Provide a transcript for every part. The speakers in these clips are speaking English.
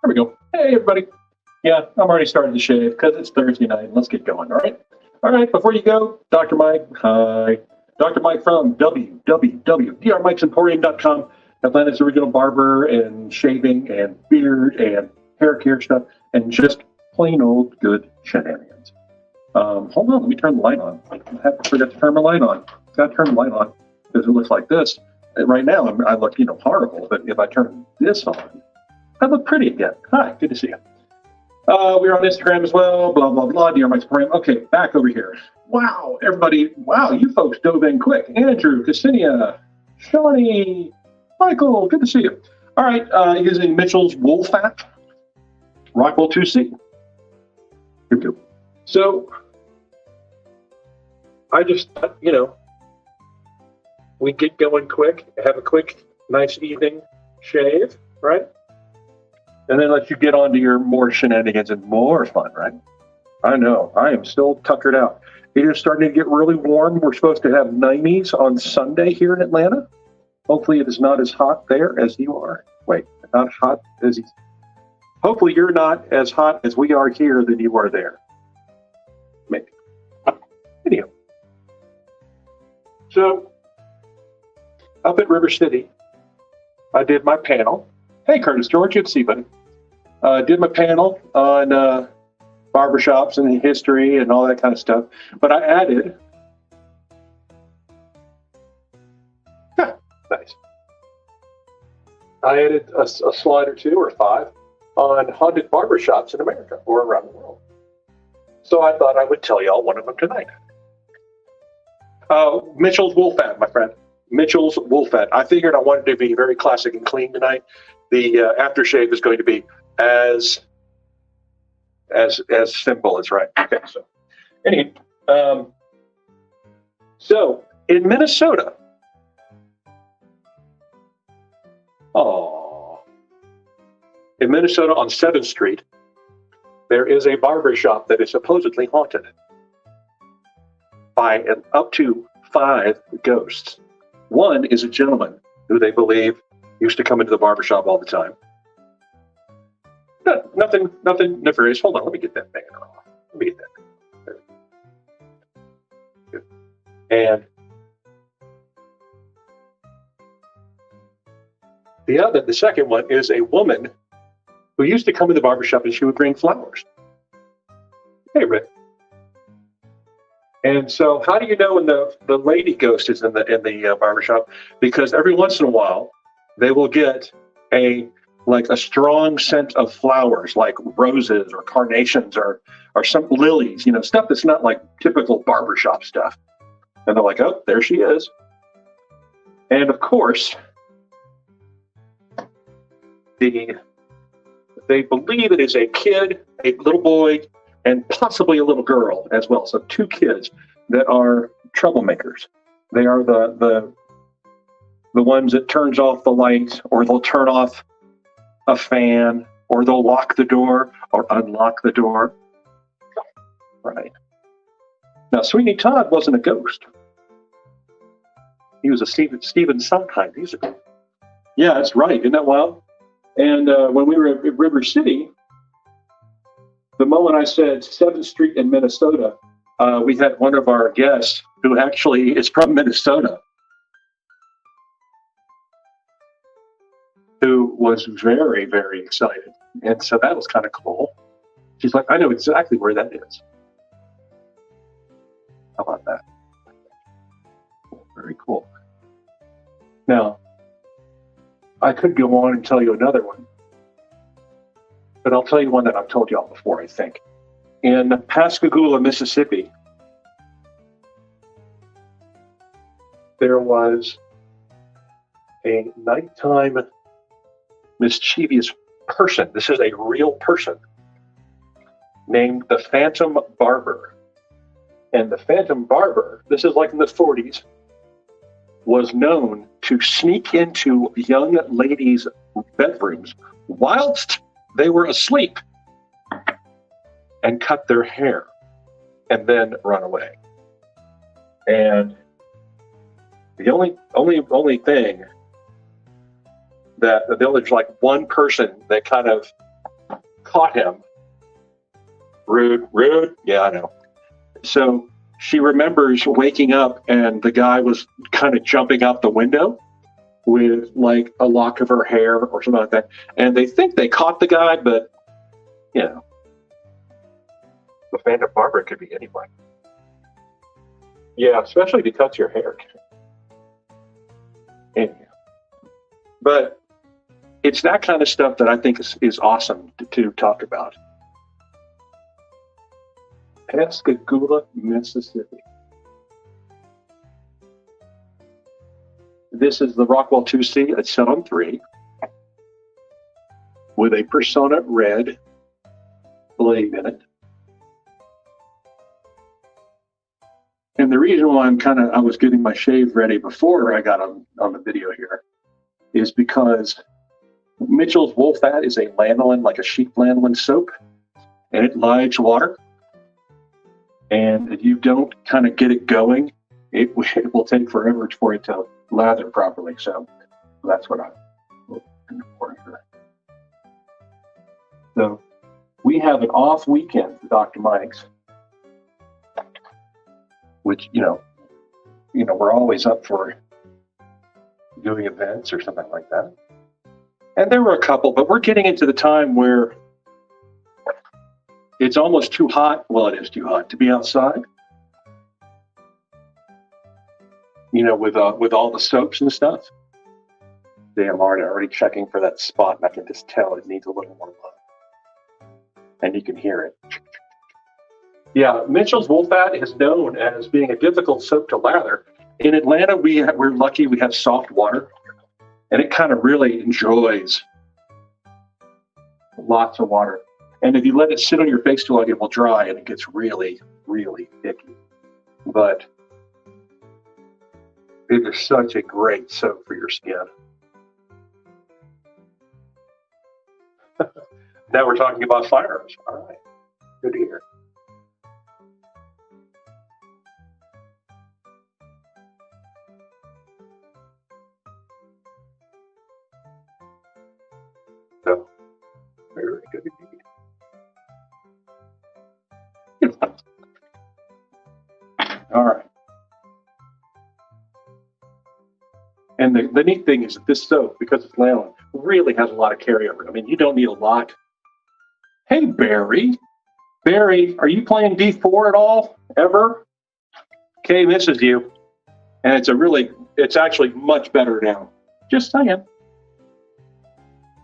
There we go. Hey, everybody. Yeah, I'm already starting to shave because it's Thursday night. Let's get going, all right? All right, before you go, Dr. Mike, hi. Dr. Mike from www.drmikesemporium.com, Atlanta's original barber and shaving and beard and hair care stuff and just plain old good shenanigans. Hold on, let me turn the light on. I forgot to turn my light on. Got to turn the light on because it looks like this. Right now, I look, horrible, but if I turn this on, I look pretty again. Hi, good to see you. We're on Instagram as well, blah, blah, blah, DR Mike's Emporium. Okay, back over here. Wow, everybody. Wow, you folks dove in quick. Andrew, Ksenia, Shawnee, Michael, good to see you. All right, using Mitchell's Wool Fat, Rockwell 2C. Here we go. So, I just, we get going quick, have a quick, nice evening shave, right? And then let you get on to your more shenanigans and more fun, right? I know, I am still tuckered out. It is starting to get really warm. We're supposed to have 90s on Sunday here in Atlanta. Hopefully it is not as hot there as you are. Wait, not hot as you. Hopefully you're not as hot as we are here than you are there. Maybe. Anyhow. So, up at River City, I did my panel. Hey, Curtis George, good to see you, buddy. Did my panel on barbershops and history and all that kind of stuff. But I added, nice. I added a slide or two or five on haunted barbershops in America or around the world. So I thought I would tell y'all one of them tonight. Mitchell's Wool Fat, my friend. Mitchell's Wool Fat. I figured I wanted to be very classic and clean tonight. The aftershave is going to be as simple as right. Okay, so anyway, so in Minnesota, in Minnesota on 7th Street, there is a barber shop that is supposedly haunted by up to 5 ghosts. One is a gentleman who they believe used to come into the barbershop all the time. No, nothing nefarious. Hold on, let me get that banner off. Let me get that. Good. And the second one is a woman who used to come in the barbershop and she would bring flowers. Hey, Rick. And so, how do you know when the lady ghost is in the barbershop? Because every once in a while, they will get a strong scent of flowers, like roses or carnations or some lilies, stuff that's not like typical barbershop stuff. And they're like, oh, there she is. And of course, they believe it is a kid, a little boy, and possibly a little girl as well. So 2 kids that are troublemakers. They are the ones that turns off the light, or they'll turn off a fan, or they'll lock the door or unlock the door. Right. Now, Sweeney Todd wasn't a ghost. He was a Stephen Sondheim musical. Yeah, that's right. Isn't that wild? And when we were at River City, the moment I said 7th Street in Minnesota, we had one of our guests who actually is from Minnesota, who was very, very excited. And so that was kind of cool. She's like, I know exactly where that is. How about that? Very cool. Now, I could go on and tell you another one, but I'll tell you one that I've told y'all before, I think. In Pascagoula, Mississippi, there was a nighttime mischievous person. This is a real person named the Phantom Barber. And the Phantom Barber, this is like in the 40s, was known to sneak into young ladies' bedrooms whilst they were asleep and cut their hair and then run away. And the only thing that there's like one person that kind of caught him. Rude, rude. Yeah, I know. So she remembers waking up and the guy was kind of jumping out the window with like a lock of her hair or something like that. And they think they caught the guy, but you know, the Phantom Barber could be anybody. Yeah, especially if he cuts your hair. Anyhow. But it's that kind of stuff that I think is awesome to talk about. Pascagoula, Mississippi. This is the Rockwell 2C. It's set on 3 with a Persona red blade in it. And the reason why I was getting my shave ready before I got on the video here is because Mitchell's Wool Fat is a lanolin, like a sheep lanolin soap, and it lives water. And if you don't kind of get it going, it will take forever for it to lather properly. So that's what I'm looking for here. So we have an off weekend for Dr. Mike's, which, we're always up for doing events or something like that. And there were a couple, but we're getting into the time where it's almost too hot. Well, it is too hot to be outside. With all the soaps and stuff. Damn, already checking for that spot, and I can just tell it needs a little more love. And you can hear it. Yeah, Mitchell's Wool Fat is known as being a difficult soap to lather. In Atlanta, we're lucky we have soft water, and it kind of really enjoys lots of water. And if you let it sit on your face too long, it will dry, and it gets really, really icky. But it is such a great soap for your skin. Now we're talking about firearms. All right, good to hear. So, very good indeed. All right. And the neat thing is that this soap, because it's lanolin, really has a lot of carryover. I mean, you don't need a lot. Hey, Barry. Barry, are you playing D4 at all? Ever? Kay misses you. And it's actually much better now. Just saying.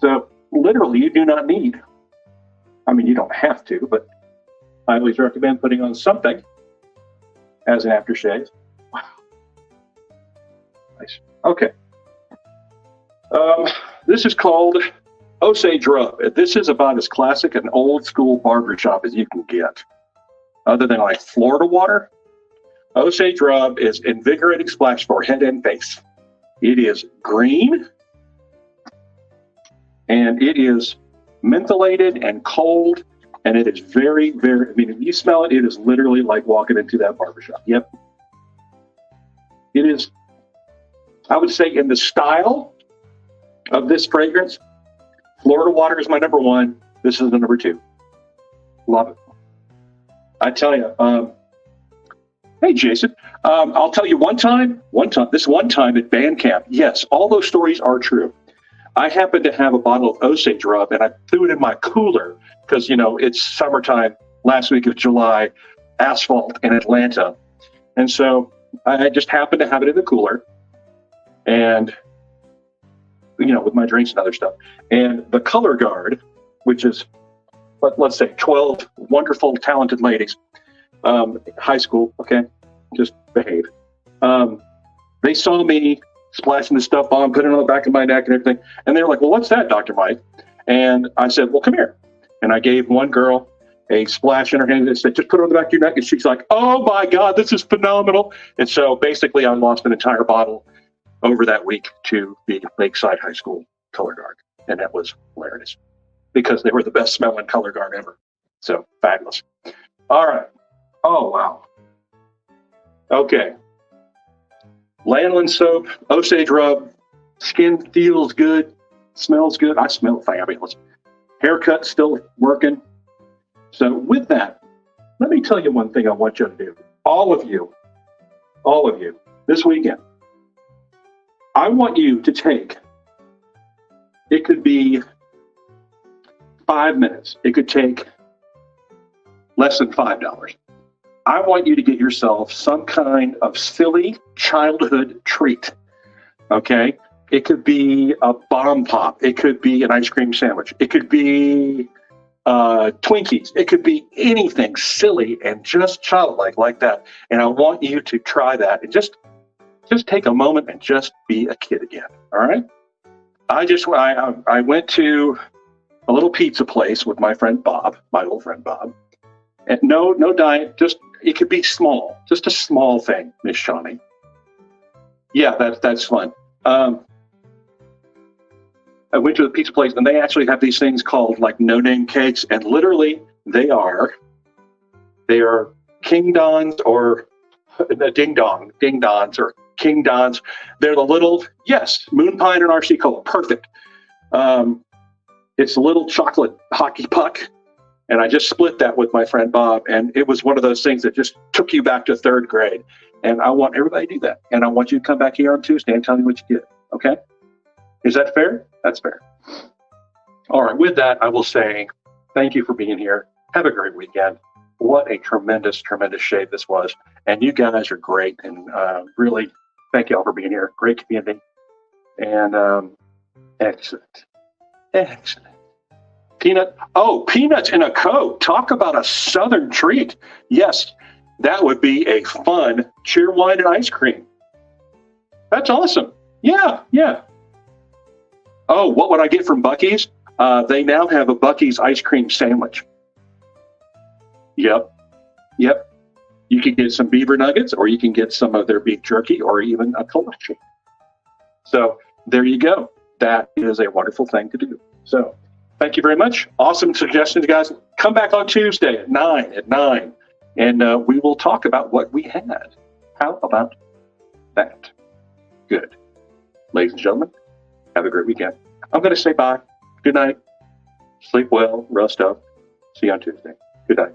So, literally, you do not need. I mean, you don't have to, but I always recommend putting on something as an aftershave. Wow. Nice. Okay. This is called Osage Rub. This is about as classic an old school barbershop as you can get. Other than like Florida water, Osage Rub is invigorating splash for head and face. It is green, and it is mentholated and cold, and it is very, very, if you smell it, it is literally like walking into that barbershop. Yep. It is, I would say, in the style of this fragrance, Florida water is my number 1. This is the number 2. Love it. I tell you, hey, Jason, I'll tell you one time at band camp, yes, all those stories are true. I happened to have a bottle of Osage Rub, and I threw it in my cooler because, it's summertime, last week of July, asphalt in Atlanta. And so I just happened to have it in the cooler and, with my drinks and other stuff. And the color guard, which is, let's say 12 wonderful, talented ladies, high school, okay, just behave. They saw me splashing the stuff on, putting it on the back of my neck and everything. And they were like, well, what's that, Dr. Mike? And I said, well, come here. And I gave one girl a splash in her hand and said, just put it on the back of your neck. And she's like, oh my God, this is phenomenal. And so basically I lost an entire bottle over that week to the Lakeside High School color guard. And that was hilarious because they were the best smelling color guard ever. So fabulous. All right. Oh, wow. Okay. Lanolin soap, Osage Rub, skin feels good, smells good. I smell fabulous. Haircut still working. So with that, let me tell you one thing I want you to do. All of you, this weekend, I want you to take, it could be 5 minutes. It could take less than $5. I want you to get yourself some kind of silly childhood treat, okay? It could be a bomb pop. It could be an ice cream sandwich. It could be Twinkies. It could be anything silly and just childlike like that. And I want you to try that and just take a moment and just be a kid again. All right? I went to a little pizza place with my friend Bob, my old friend Bob. And no diet, just it could be small, just a small thing, Miss Shawnee. Yeah, that's fun. I went to the pizza place, and they actually have these things called like no-name cakes, and literally they are King Dons or Ding Dons or King Dons. They're the little, yes, Moon Pie and RC Cola, perfect. It's a little chocolate hockey puck. And I just split that with my friend Bob, and it was one of those things that just took you back to third grade. And I want everybody to do that. And I want you to come back here on Tuesday and tell me what you get. Okay? Is that fair? That's fair. All right. With that, I will say thank you for being here. Have a great weekend. What a tremendous, tremendous shave this was. And you guys are great. And really, thank you all for being here. Great community. And excellent. Excellent. Peanuts in a Coke. Talk about a Southern treat. Yes, that would be a fun Cheerwine and ice cream. That's awesome. Yeah. Oh, what would I get from Buc-ee's? They now have a Buc-ee's ice cream sandwich. Yep. You can get some beaver nuggets, or you can get some of their beef jerky, or even a kolache. So there you go. That is a wonderful thing to do. So thank you very much. Awesome suggestions, guys. Come back on Tuesday at 9, and we will talk about what we had. How about that? Good. Ladies and gentlemen, have a great weekend. I'm going to say bye. Good night. Sleep well. Rest up. See you on Tuesday. Good night.